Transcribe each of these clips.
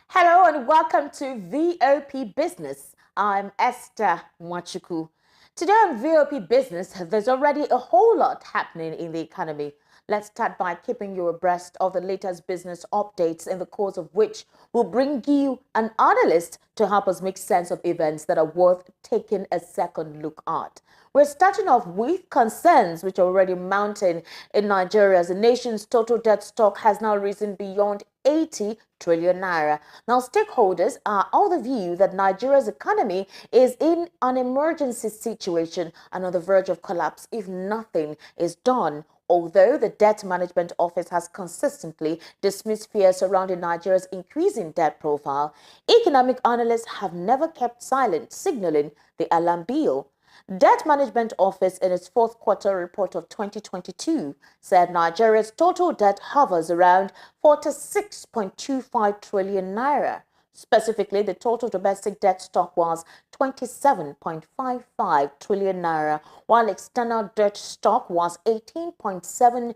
Hello and welcome to VOP Business. I'm Esther Mwachuku. Today on VOP Business, there's already a whole lot happening in the economy. Let's start by keeping you abreast of the latest business updates, in the course of which we'll bring you an analyst to help us make sense of events that are worth taking a second look at. We're starting off with concerns which are already mounting in Nigeria as the nation's total debt stock has now risen beyond 80 trillion naira. Now, stakeholders are of the view that Nigeria's economy is in an emergency situation and on the verge of collapse if nothing is done. Although the Debt Management Office has consistently dismissed fears surrounding Nigeria's increasing debt profile, economic analysts have never kept silent, signaling the alarm bell. Debt Management Office, in its fourth quarter report of 2022, said Nigeria's total debt hovers around 46.25 trillion naira. Specifically, the total domestic debt stock was 27.55 trillion naira, while external debt stock was 18.70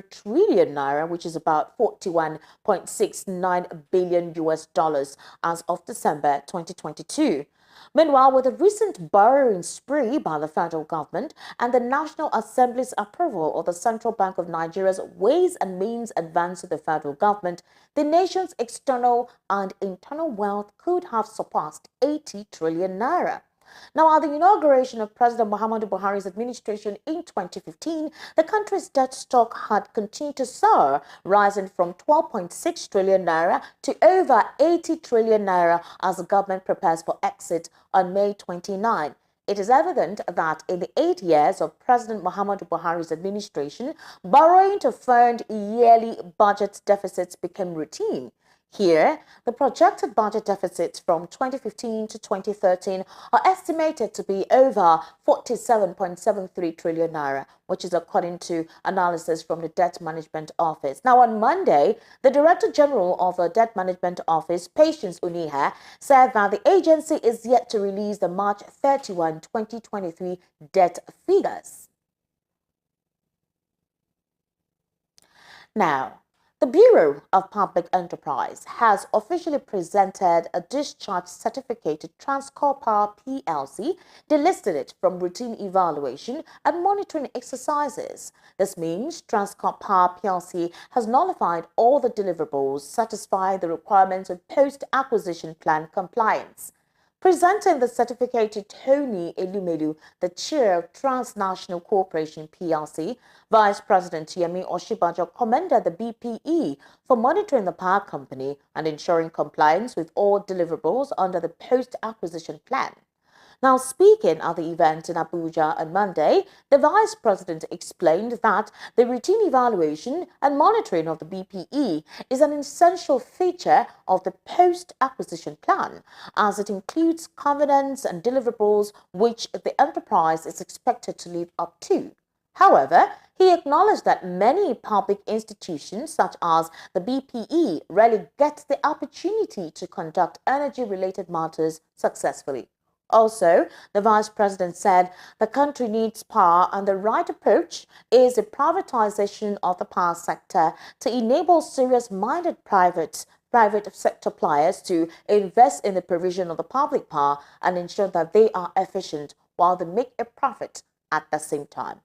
trillion naira, which is about 41.69 billion US dollars as of December 2022. Meanwhile, with the recent borrowing spree by the federal government and the National Assembly's approval of the Central Bank of Nigeria's Ways and Means advance to the federal government, the nation's external and internal wealth could have surpassed 80 trillion naira. Now, at the inauguration of President Muhammadu Buhari's administration in 2015, the country's debt stock had continued to soar, rising from 12.6 trillion naira to over 80 trillion naira as the government prepares for exit on May 29. It is evident that in the 8 years of President Muhammadu Buhari's administration, borrowing to fund yearly budget deficits became routine. Here, the projected budget deficits from 2015 to 2013 are estimated to be over 47.73 trillion naira, which is according to analysis from the Debt Management Office. Now, on Monday, the Director General of the Debt Management Office, Patience Uniha, said that the agency is yet to release the March 31, 2023 debt figures. Now, the Bureau of Public Enterprise has officially presented a discharge certificate to Transcorp Power PLC, delisted it from routine evaluation and monitoring exercises. This means Transcorp Power PLC has nullified all the deliverables satisfying the requirements of post-acquisition plan compliance. Presenting the certificate to Tony Elumelu, the chair of Transnational Corporation PLC, Vice President Yemi Oshibajo commended the BPE for monitoring the power company and ensuring compliance with all deliverables under the post-acquisition plan. Now, speaking at the event in Abuja on Monday, the Vice President explained that the routine evaluation and monitoring of the BPE is an essential feature of the post-acquisition plan, as it includes covenants and deliverables which the enterprise is expected to live up to. However, he acknowledged that many public institutions, such as the BPE, rarely get the opportunity to conduct energy-related matters successfully. Also, the Vice President said the country needs power and the right approach is a privatization of the power sector to enable serious-minded private sector players to invest in the provision of the public power and ensure that they are efficient while they make a profit at the same time.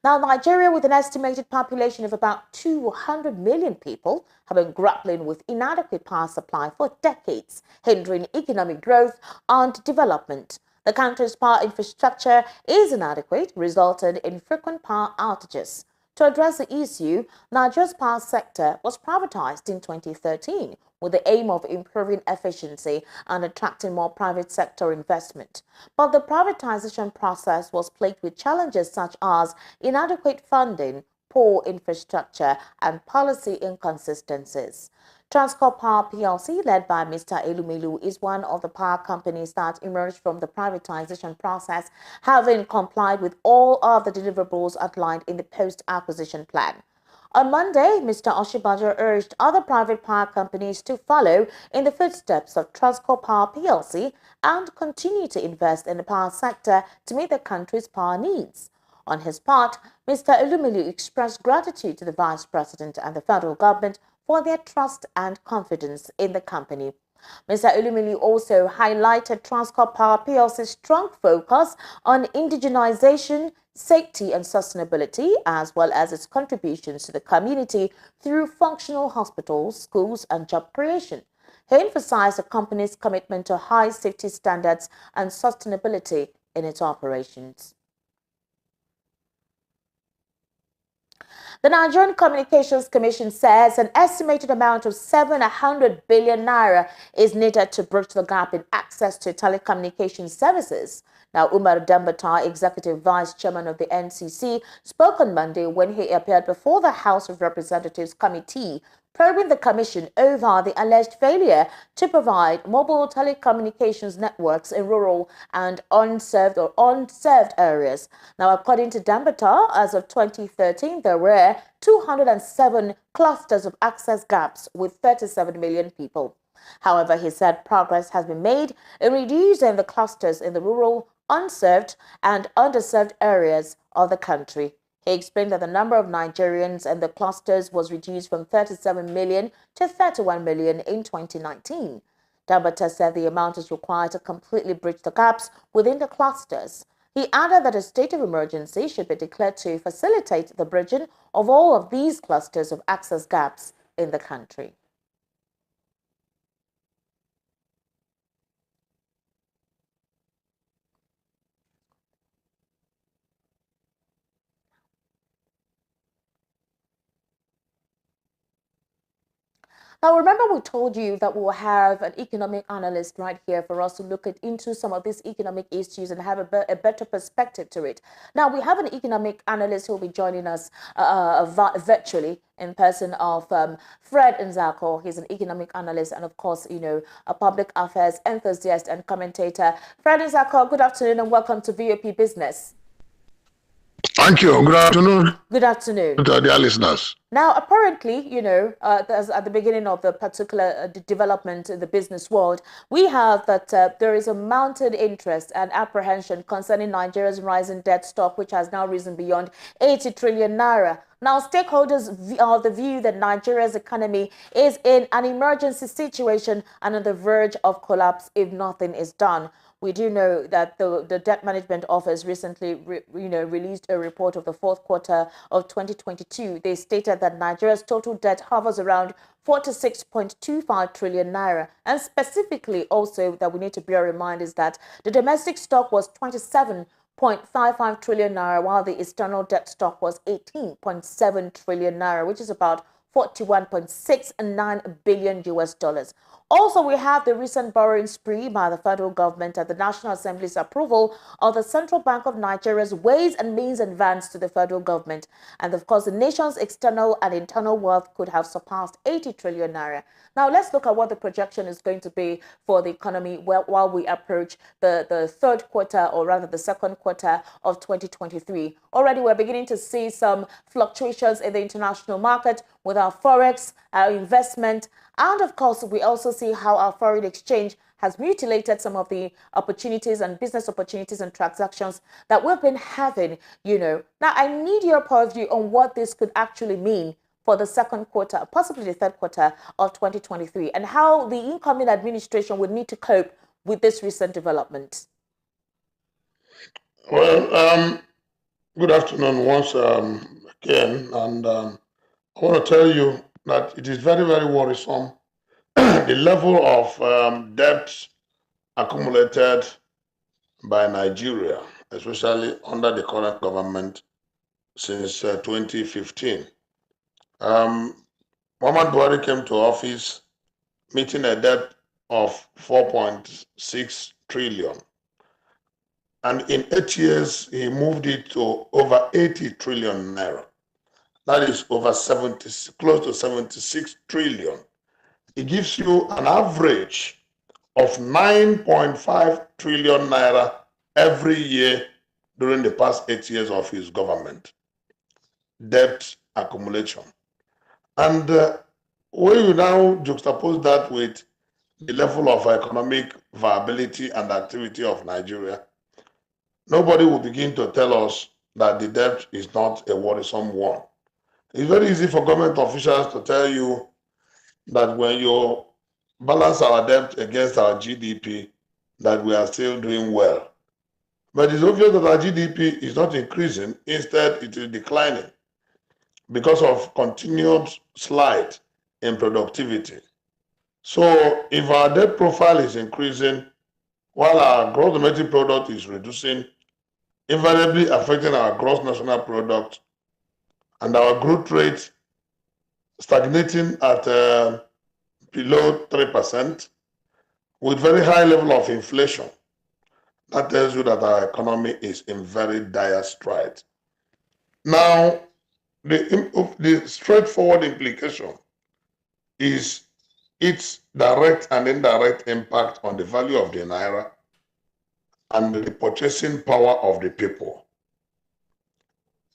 Now, Nigeria, with an estimated population of about 200 million people, have been grappling with inadequate power supply for decades, hindering economic growth and development. The country's power infrastructure is inadequate, resulting in frequent power outages. To address the issue, Nigeria's power sector was privatized in 2013 with the aim of improving efficiency and attracting more private sector investment. But the privatization process was plagued with challenges such as inadequate funding, poor infrastructure, and policy inconsistencies. Transcorp Power PLC, led by Mr. Elumelu, is one of the power companies that emerged from the privatization process, having complied with all of the deliverables outlined in the post-acquisition plan. On Monday, Mr. Oshibajo urged other private power companies to follow in the footsteps of Transcorp Power PLC and continue to invest in the power sector to meet the country's power needs. On his part, Mr. Elumelu expressed gratitude to the Vice President and the federal government for their trust and confidence in the company. Mr. Olumili also highlighted Transcorp Power PLC's strong focus on indigenization, safety and sustainability, as well as its contributions to the community through functional hospitals, schools and job creation. He emphasized the company's commitment to high safety standards and sustainability in its operations. The Nigerian Communications Commission says an estimated amount of 700 billion naira is needed to bridge the gap in access to telecommunications services. Now, Umar Dambata, Executive Vice Chairman of the NCC, spoke on Monday when he appeared before the House of Representatives Committee probing the Commission over the alleged failure to provide mobile telecommunications networks in rural and unserved areas. Now, according to Dambata, as of 2013, there were 207 clusters of access gaps with 37 million people. However, he said progress has been made in reducing the clusters in the rural, unserved and underserved areas of the country. He explained that the number of Nigerians in the clusters was reduced from 37 million to 31 million in 2019. Dambata said the amount is required to completely bridge the gaps within the clusters. He added that a state of emergency should be declared to facilitate the bridging of all of these clusters of access gaps in the country. Now, remember we told you that we'll have an economic analyst right here for us to look into some of these economic issues and have a better perspective to it. Now, we have an economic analyst who will be joining us virtually in person of Fred Nzako. He's an economic analyst and, of course, you know, a public affairs enthusiast and commentator. Fred Nzako, good afternoon and welcome to VOP Business. Thank you. Good afternoon. Good afternoon. To our dear listeners. Now, apparently, you know, at the beginning of the particular development in the business world, we have that there is a mounted interest and apprehension concerning Nigeria's rising debt stock, which has now risen beyond 80 trillion naira. Now, stakeholders are of the view that Nigeria's economy is in an emergency situation and on the verge of collapse if nothing is done. We do know that the Debt Management Office recently released a report of the fourth quarter of 2022. They stated that Nigeria's total debt hovers around 46.25 trillion naira. And specifically also that we need to bear in mind is that the domestic stock was 27.55 trillion naira, while the external debt stock was 18.7 trillion naira, which is about 41.69 billion US dollars. Also, we have the recent borrowing spree by the federal government and the National Assembly's approval of the Central Bank of Nigeria's Ways and Means advance to the federal government. And of course, the nation's external and internal wealth could have surpassed 80 trillion naira. Now, let's look at what the projection is going to be for the economy while we approach the third quarter, or rather the second quarter of 2023. Already, we're beginning to see some fluctuations in the international market with our forex, our investment, and of course, we also see how our foreign exchange has mutilated some of the opportunities and business opportunities and transactions that we've been having, you know. Now, I need your point of view on what this could actually mean for the second quarter, possibly the third quarter of 2023, and how the incoming administration would need to cope with this recent development. Well, good afternoon once again, and I want to tell you that it is very, very worrisome the level of debt accumulated by Nigeria, especially under the current government since 2015. Muhammad Buhari came to office meeting a debt of 4.6 trillion. And in 8 years, he moved it to over 80 trillion naira. That is over close to 76 trillion. It gives you an average of 9.5 trillion naira every year during the past 8 years of his government. Debt accumulation. And when you now juxtapose that with the level of economic viability and activity of Nigeria, nobody will begin to tell us that the debt is not a worrisome one. It's very easy for government officials to tell you that when you balance our debt against our GDP, that we are still doing well. But it's obvious that our GDP is not increasing. Instead, it is declining because of continued slide in productivity. So if our debt profile is increasing while our gross domestic product is reducing, invariably affecting our gross national product, and our growth rate stagnating at below 3%, with very high level of inflation, that tells you that our economy is in very dire strait. Now, the straightforward implication is its direct and indirect impact on the value of the naira and the purchasing power of the people.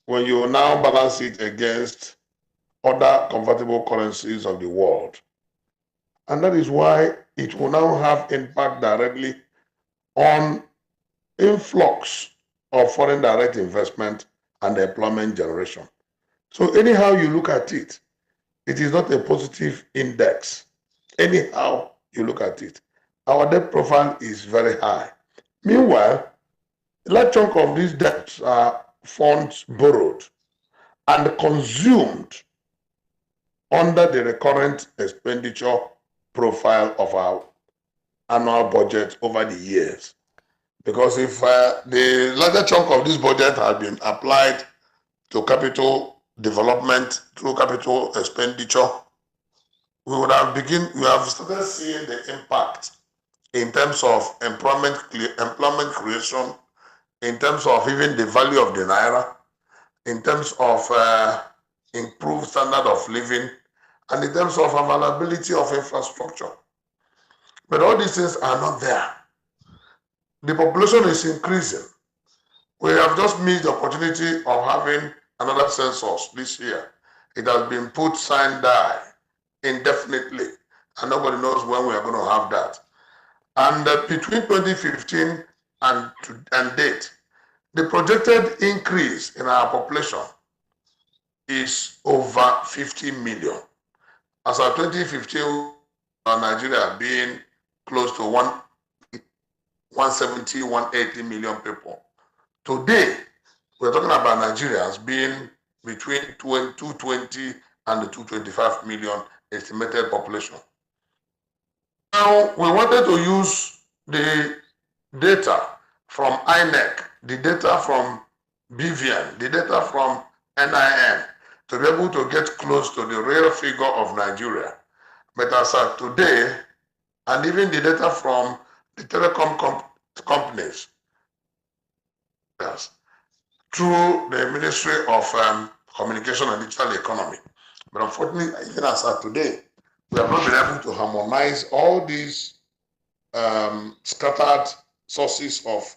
When you now balance it against other convertible currencies of the world. And that is why it will now have impact directly on influx of foreign direct investment and employment generation. So anyhow you look at it, it is not a positive index. Anyhow you look at it, our debt profile is very high. Meanwhile, a large chunk of these debts are funds borrowed and consumed under the recurrent expenditure profile of our annual budget over the years. Because if the larger chunk of this budget had been applied to capital development through capital expenditure, we have started seeing the impact in terms of employment creation, in terms of even the value of the naira, in terms of improved standard of living, and in terms of availability of infrastructure. But all these things are not there. The population is increasing. We have just missed the opportunity of having another census this year. It has been put sign die indefinitely, and nobody knows when we are going to have that. And between 2015 and date, the projected increase in our population is over 50 million. As of 2015, Nigeria being close to 170, 180 million people. Today, we're talking about Nigerians being between 220 and 225 million estimated population. Now, we wanted to use the data from INEC, the data from BVN, the data from NIN, to be able to get close to the real figure of Nigeria. But as of today, and even the data from the telecom companies, through the Ministry of Communication and Digital Economy. But unfortunately, even as of today, we have not been able to harmonize all these scattered sources of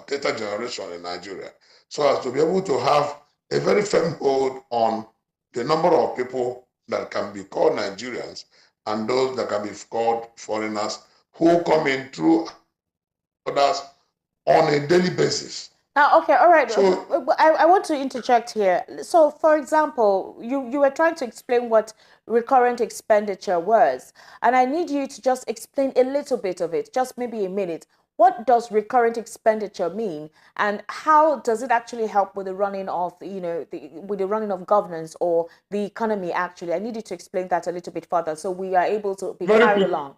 data generation in Nigeria, so as to be able to have a very firm hold on the number of people that can be called Nigerians and those that can be called foreigners who come in through others on a daily basis. Now, okay, all right. So, I want to interject here. So, for example, you were trying to explain what recurrent expenditure was, and I need you to just explain a little bit of it, just maybe a minute. What does recurrent expenditure mean, and how does it actually help with the running of, with the running of governance or the economy? Actually, I need you to explain that a little bit further, so we are able to be carried along.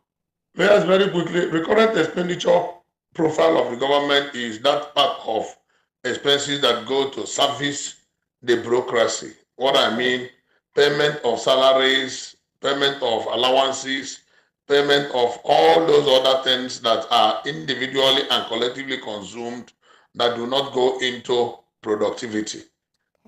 Yes, very quickly. Recurrent expenditure profile of the government is that part of expenses that go to service the bureaucracy. What I mean, payment of salaries, payment of allowances, payment of all those other things that are individually and collectively consumed that do not go into productivity.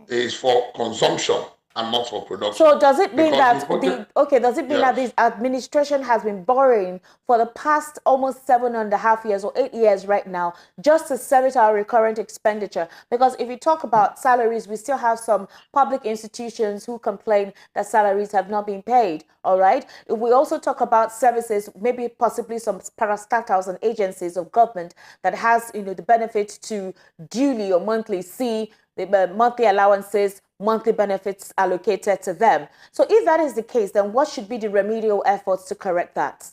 It is for consumption and not for production. So does it mean that this administration has been borrowing for the past almost 7.5 years or 8 years right now just to service our recurrent expenditure? Because if we talk about salaries, we still have some public institutions who complain that salaries have not been paid. All right. If we also talk about services, maybe possibly some parastatals and agencies of government that has the benefit to duly or monthly see the monthly allowances, monthly benefits allocated to them. So if that is the case, then what should be the remedial efforts to correct that?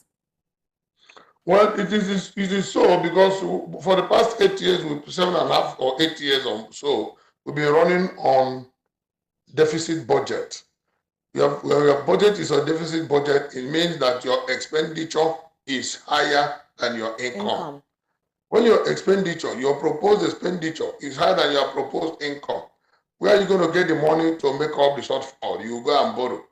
Well, it is so because for the past 8 years, 7.5 or 8 years or so, we've been running on deficit budget. When your budget is a deficit budget, it means that your expenditure is higher than your income. When your expenditure, your proposed expenditure is higher than your proposed income, where are you going to get the money to make up the shortfall? You go and borrow.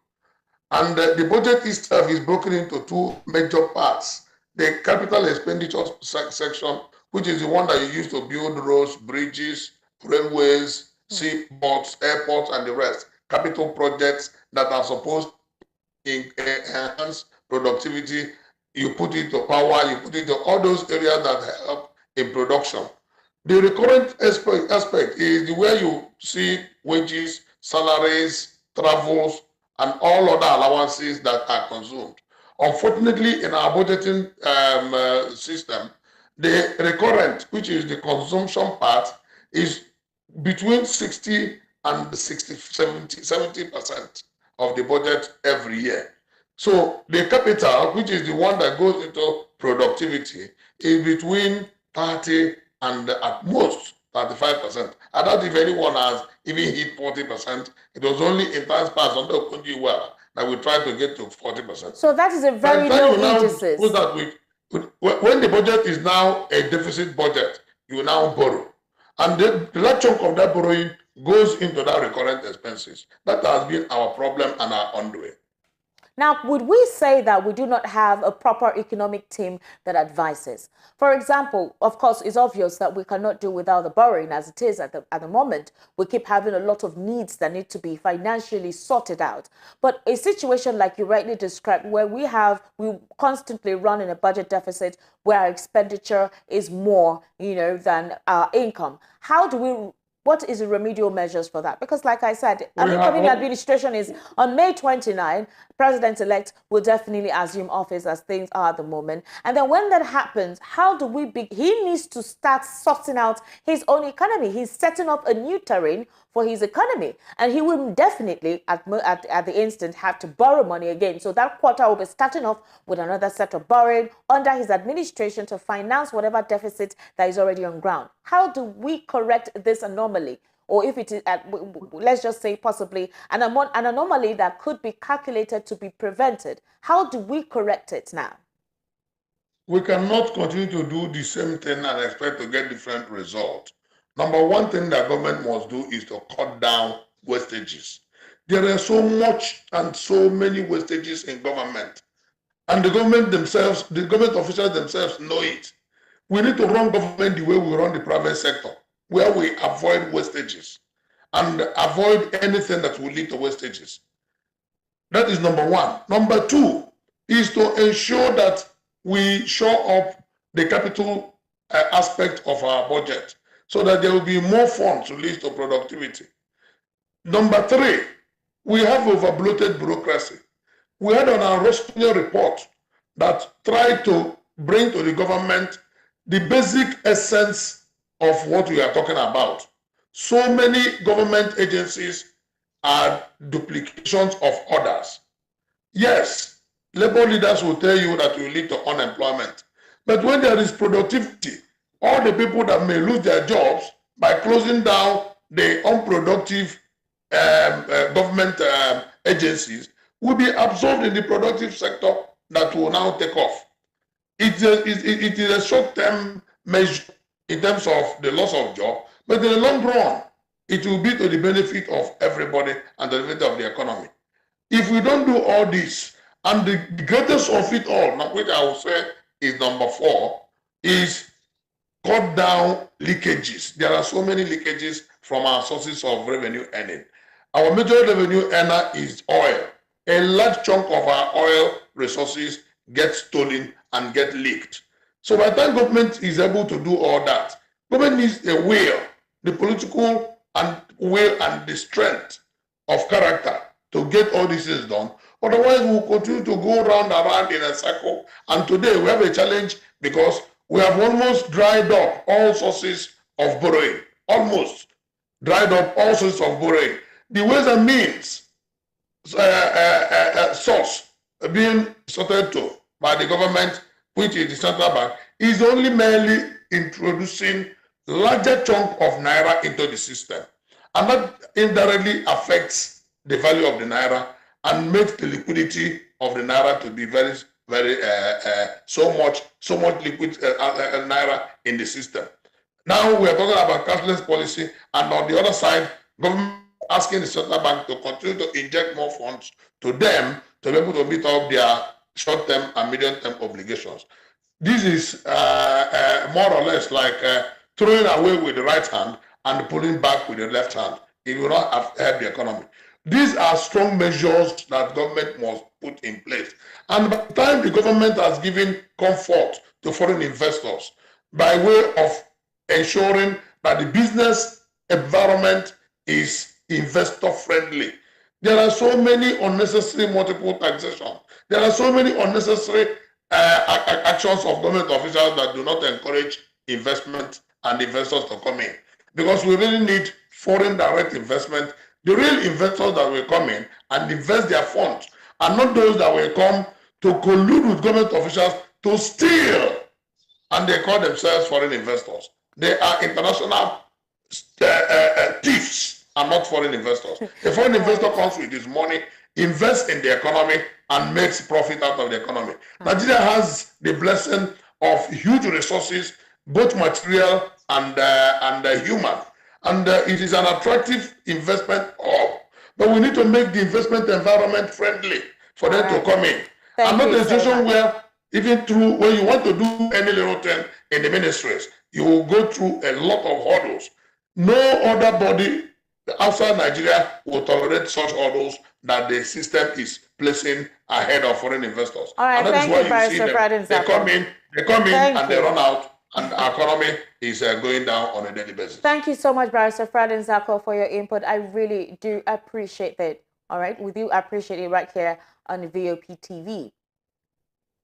And the budget itself is broken into two major parts. The capital expenditure section, which is the one that you use to build roads, bridges, railways, seaports, airports, and the rest. Capital projects that are supposed to enhance productivity. You put it to power, you put it to all those areas that help in production. The recurrent aspect is the way you see wages, salaries, travels, and all other allowances that are consumed. Unfortunately, in our budgeting system, the recurrent, which is the consumption part, is between 60 and 70% of the budget every year. So the capital, which is the one that goes into productivity, is between 30 and at most 35%. I doubt if anyone has even hit 40%. It was only in times past under Okunji well that we tried to get to 40%. So that is a very low indices. When the budget is now a deficit budget, you now borrow. And the large chunk of that borrowing goes into that recurrent expenses. That has been our problem and our undoing. Now, would we say that we do not have a proper economic team that advises? For example, of course, it's obvious that we cannot do without the borrowing as it is at the moment. We keep having a lot of needs that need to be financially sorted out. But a situation like you rightly described, where we constantly run in a budget deficit, where our expenditure is more, than our income. What is the remedial measures for that? Because like I said, an incoming administration is on May 29, President-elect will definitely assume office as things are at the moment. And then when that happens, how do we he needs to start sorting out his own economy. He's setting up a new terrain for his economy. And he will definitely, at the instant, have to borrow money again. So that quarter will be starting off with another set of borrowing under his administration to finance whatever deficit that is already on ground. How do we correct this anomaly? Or if it is, let's just say possibly an anomaly that could be calculated to be prevented. How do we correct it now? We cannot continue to do the same thing and expect to get different results. Number one thing that government must do is to cut down wastages. There are so much and so many wastages in government. And the government officials themselves know it. We need to run government the way we run the private sector, where we avoid wastages and avoid anything that will lead to wastages. That is number one. Number two is to ensure that we shore up the capital aspect of our budget so that there will be more funds to lead to productivity. Number three, we have over-bloated bureaucracy. We had on our Rossinian report that tried to bring to the government the basic essence of what we are talking about. So many government agencies are duplications of others. Yes, labor leaders will tell you that will lead to unemployment. But when there is productivity, all the people that may lose their jobs by closing down the unproductive government agencies will be absorbed in the productive sector that will now take off. It is a short-term measure in terms of the loss of job, but in the long run, it will be to the benefit of everybody and the benefit of the economy. If we don't do all this, and the greatest of it all, which I will say is number 4, is cut down leakages. There are so many leakages from our sources of revenue earning. Our major revenue earner is oil. A large chunk of our oil resources get stolen and get leaked. So by the time government is able to do all that, government needs a will, the political will and the strength of character to get all these things done. Otherwise, we'll continue to go round and round in a circle. And today we have a challenge because we have almost dried up all sources of borrowing. Almost. dried up all sorts of borrowing. The ways and means source being sorted to by the government, which is the central bank, is only merely introducing larger chunk of naira into the system, and that indirectly affects the value of the naira and makes the liquidity of the naira to be very so much liquid naira in the system. Now we are talking about cashless policy, and on the other side, government asking the central bank to continue to inject more funds to them to be able to meet up their short-term and medium-term obligations. This is more or less like throwing away with the right hand and pulling back with the left hand. It will not help the economy. These are strong measures that government must put in place. And by the time the government has given comfort to foreign investors by way of ensuring that the business environment is investor friendly, there are so many unnecessary multiple taxation. There are so many unnecessary actions of government officials that do not encourage investment and investors to come in. Because we really need foreign direct investment, the real investors that will come in and invest their funds, and not those that will come to collude with government officials to steal, and they call themselves foreign investors. They are international thieves and not foreign investors. A foreign investor comes with his money, invests in the economy, and makes profit out of the economy. Nigeria has the blessing of huge resources, both material and human, and it is an attractive investment hub. But we need to make the investment environment friendly for them to come in. And not a situation where even through when you want to do any little thing in the ministries, you will go through a lot of hurdles. No other body outside Nigeria will tolerate such hurdles that the system is placing ahead of foreign investors. All right, and that thank is why you, you see them, they come in and they run out, and our economy is going down on a daily basis. Thank you so much, Barrister Fred Nzako, for your input. I really do appreciate it. All right, we do appreciate it right here on VOP TV.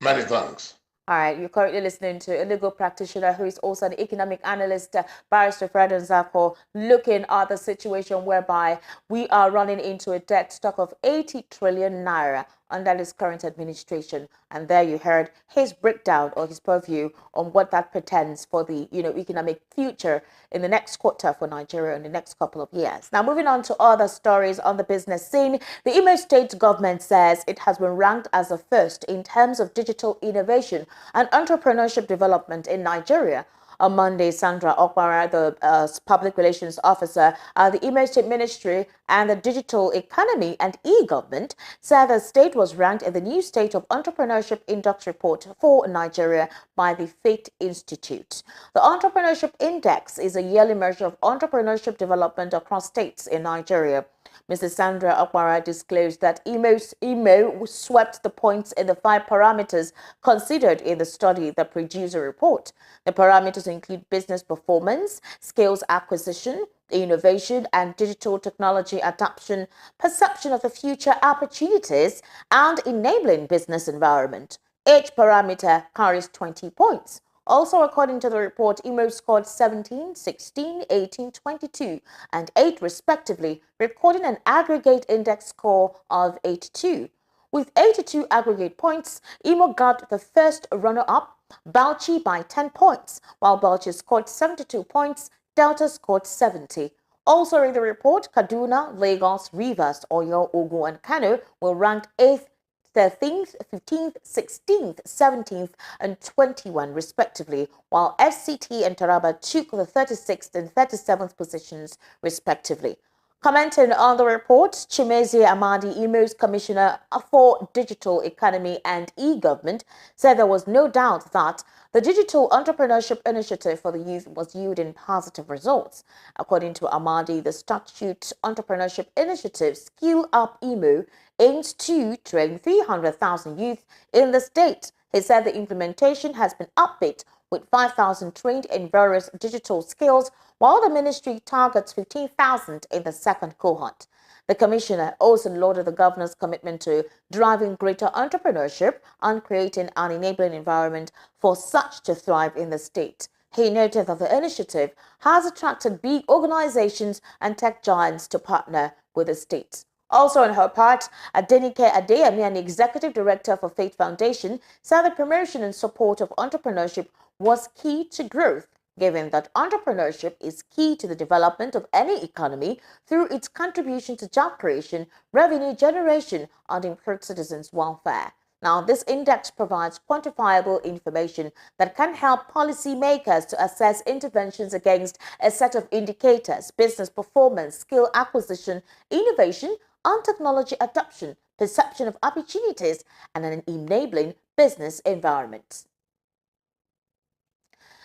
Many thanks. All right, you're currently listening to a legal practitioner who is also an economic analyst, Barrister Fred Nzako, looking at the situation whereby we are running into a debt stock of 80 trillion naira under his current administration. And there you heard his breakdown or his purview on what that pretends for the economic future in the next quarter for Nigeria in the next couple of years. Now, moving on to other stories on the business scene, the Imo State government says it has been ranked as the first in terms of digital innovation and entrepreneurship development in Nigeria. On Monday, Sandra Okpara, the public relations officer at the Imo State Ministry and the Digital Economy and E-Government, said the state was ranked in the new State of Entrepreneurship Index report for Nigeria by the Fate Institute. The Entrepreneurship Index is a yearly measure of entrepreneurship development across states in Nigeria. Mrs. Sandra Okpara disclosed that Imo swept the points in the 5 parameters considered in the study that produced a report. The parameters include business performance, skills acquisition, innovation and digital technology adoption, perception of the future opportunities, and enabling business environment. Each parameter carries 20 points. Also, according to the report, Imo scored 17, 16, 18, 22, and 8 respectively, recording an aggregate index score of 82. With 82 aggregate points, Imo got the first runner-up, Bauchi by 10 points, while Bauchi scored 72 points, Delta scored 70. Also in the report, Kaduna, Lagos, Rivers, Oyo, Ogun, and Kano were ranked 8th, 13th, 15th, 16th, 17th, and 21 respectively, while FCT and Taraba took the 36th and 37th positions respectively. Commenting on the report, Chimezie Amadi, Imo's Commissioner for Digital Economy and E-Government, said there was no doubt that the Digital Entrepreneurship Initiative for the Youth was yielding positive results. According to Amadi, the Statute Entrepreneurship Initiative Skill Up Imo aims to train 300,000 youth in the state. He said the implementation has been upbeat with 5,000 trained in various digital skills, while the ministry targets 15,000 in the second cohort. The commissioner also lauded the governor's commitment to driving greater entrepreneurship and creating an enabling environment for such to thrive in the state. He noted that the initiative has attracted big organizations and tech giants to partner with the state. Also on her part, Adenike Adeyemi, an executive director for Faith Foundation, said the promotion and support of entrepreneurship was key to growth, given that entrepreneurship is key to the development of any economy through its contribution to job creation, revenue generation, and improved citizens' welfare. Now, this index provides quantifiable information that can help policymakers to assess interventions against a set of indicators: business performance, skill acquisition, innovation, and technology adoption, perception of opportunities, and an enabling business environment.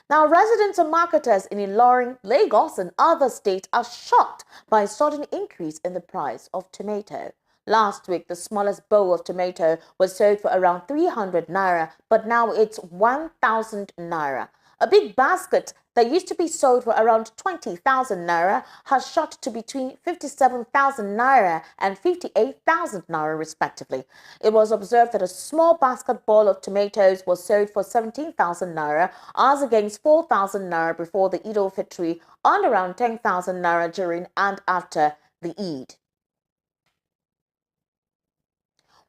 Now, residents and marketers in Ilorin, Lagos, and other states are shocked by a sudden increase in the price of tomato. Last week, the smallest bowl of tomato was sold for around 300 naira, but now it's 1,000 naira. A big basket that used to be sold for around 20,000 naira has shot to between 57,000 naira and 58,000 naira respectively. It was observed that a small basket ball of tomatoes was sold for 17,000 naira as against 4,000 naira before the Eid al-Fitr and around 10,000 naira during and after the Eid.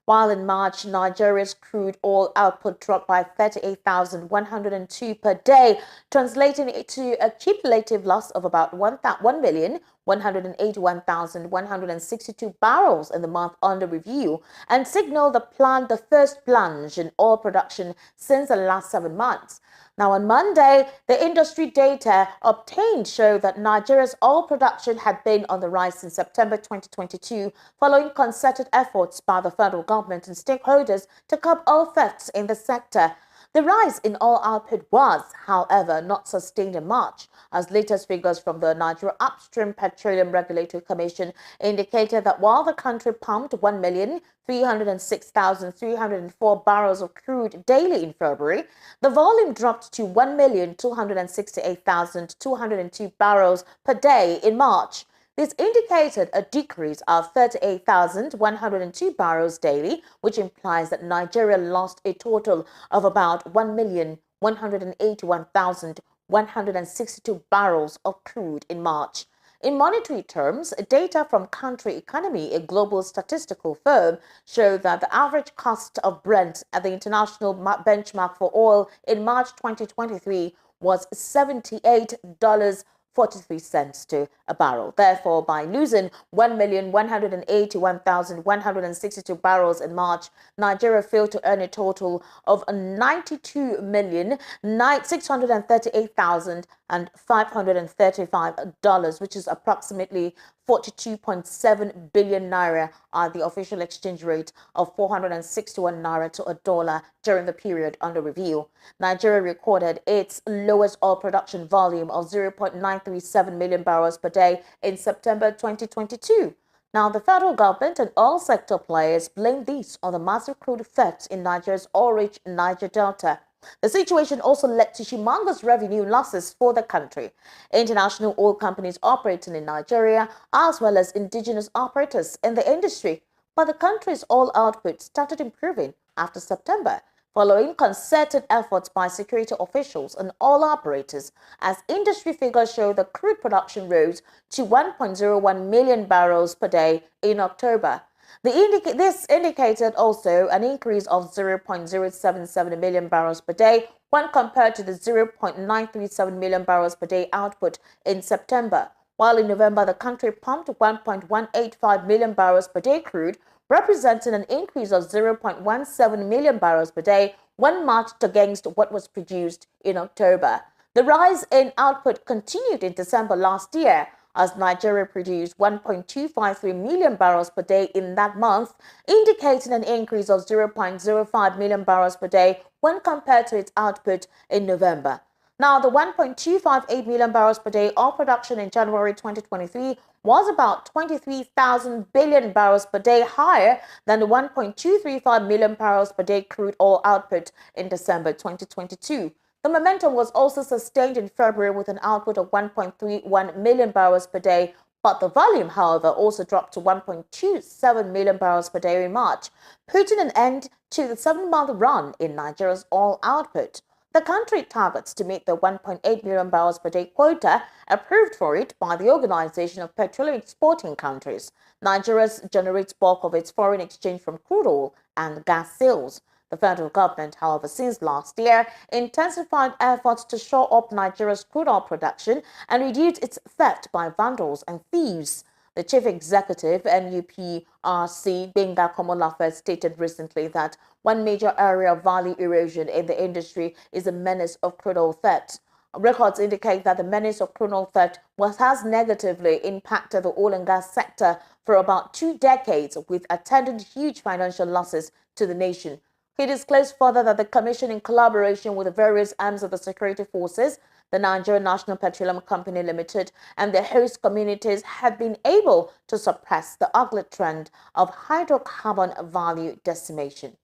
While in March, Nigeria's crude oil output dropped by 38,102 per day, translating it to a cumulative loss of about 1,181,162 barrels in the month under review, and signaled the first plunge in oil production since the last 7 months. Now, on Monday, the industry data obtained showed that Nigeria's oil production had been on the rise since September 2022, following concerted efforts by the federal government and stakeholders to curb oil thefts in the sector. The rise in oil output was, however, not sustained in March, as latest figures from the Nigeria Upstream Petroleum Regulatory Commission indicated that while the country pumped 1,306,304 barrels of crude daily in February, the volume dropped to 1,268,202 barrels per day in March. This indicated a decrease of 38,102 barrels daily, which implies that Nigeria lost a total of about 1,181,162 barrels of crude in March. In monetary terms, data from Country Economy, a global statistical firm, showed that the average cost of Brent at the international benchmark for oil in March 2023 was $78.43 to a barrel. Therefore, by losing 1,181,162 barrels in March, Nigeria failed to earn a total of $92,638,535, which is approximately 42.7 billion naira at the official exchange rate of 461 naira to a dollar during the period under review. Nigeria recorded its lowest oil production volume of 0.937 million barrels per day in September 2022. Now, the federal government and oil sector players blame this on the massive crude thefts in Nigeria's oil-rich Niger Delta. The situation also led to humongous revenue losses for the country. International oil companies operating in Nigeria, as well as indigenous operators in the industry. But the country's oil output started improving after September, following concerted efforts by security officials and oil operators, as industry figures show the crude production rose to 1.01 million barrels per day in October. This indicated also an increase of 0.077 million barrels per day when compared to the 0.937 million barrels per day output in September, while in November the country pumped 1.185 million barrels per day crude, representing an increase of 0.17 million barrels per day when matched against what was produced in October. The rise in output continued in December last year, as Nigeria produced 1.253 million barrels per day in that month, indicating an increase of 0.05 million barrels per day when compared to its output in November. Now, the 1.258 million barrels per day oil production in January 2023 was about 23,000 billion barrels per day higher than the 1.235 million barrels per day crude oil output in December 2022. The momentum was also sustained in February with an output of 1.31 million barrels per day, but the volume, however, also dropped to 1.27 million barrels per day in March, putting an end to the 7-month run in Nigeria's oil output. The country targets to meet the 1.8 million barrels per day quota approved for it by the Organization of Petroleum Exporting Countries. Nigeria generates bulk of its foreign exchange from crude oil and gas sales. The federal government, however, since last year, intensified efforts to shore up Nigeria's crude oil production and reduce its theft by vandals and thieves. The chief executive, NUPRC, Benga Komolafe, stated recently that one major area of value erosion in the industry is the menace of crude oil theft. Records indicate that the menace of crude oil theft has negatively impacted the oil and gas sector for about 2 decades, with attendant huge financial losses to the nation. He disclosed further that the Commission, in collaboration with the various arms of the security forces, the Nigerian National Petroleum Company Limited, and the host communities, have been able to suppress the ugly trend of hydrocarbon value decimation.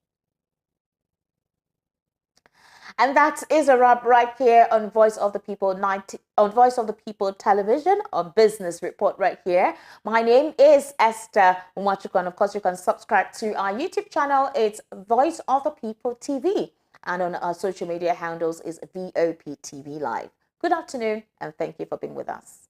And that is a wrap right here on Voice of the People television, on Business Report right here. My name is Esther Umachukwu, and of course you can subscribe to our YouTube channel. It's Voice of the People TV, and on our social media handles is VOPTV Live. Good afternoon, and thank you for being with us.